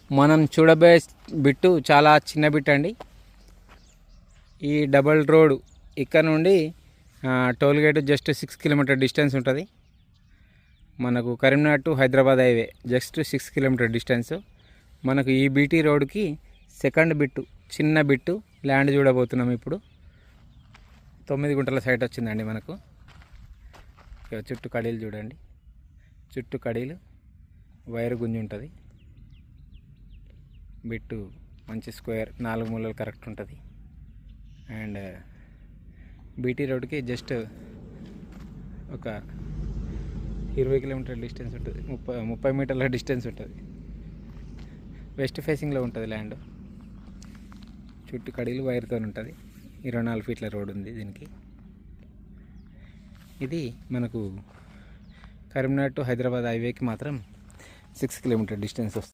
మనం చూడబోయే బిట్టు చాలా చిన్న బిట్ అండి. ఈ డబల్ రోడ్ ఇక్కడ నుండి toll gate just 6 kilometre distance ఉంటుంది. మనకు Karimnagar to Hyderabad highway just 6 kilometre distance. మనకు ఈ బీటీ రోడ్కి సెకండ్ బిట్టు, చిన్న బిట్టు ల్యాండ్ చూడబోతున్నాం. ఇప్పుడు 9 గుంటల సైట్ వచ్చిందండి మనకు. చుట్టూ కడీలు చూడండి, చుట్టూ కడీలు, వైరు గుంజి ఉంటుంది. బిట్టు మంచి స్క్వేర్, 4 మూలలు కరెక్ట్ ఉంటుంది. అండ్ బీటీ రోడ్కి జస్ట్ ఒక 20 కిలోమీటర్ డిస్టెన్స్ ఉంటుంది, 30 మీటర్ల డిస్టెన్స్ ఉంటుంది. వెస్ట్ ఫేసింగ్లో ఉంటుంది ల్యాండ్. చుట్టూ కడీలు, వైర్తో ఉంటుంది. 24 ఫీట్ల రోడ్ ఉంది దీనికి. ఇది మనకు కరీంనగర్ టు హైదరాబాద్ హైవేకి మాత్రం 6 కిలోమీటర్ డిస్టెన్స్ వస్తుంది.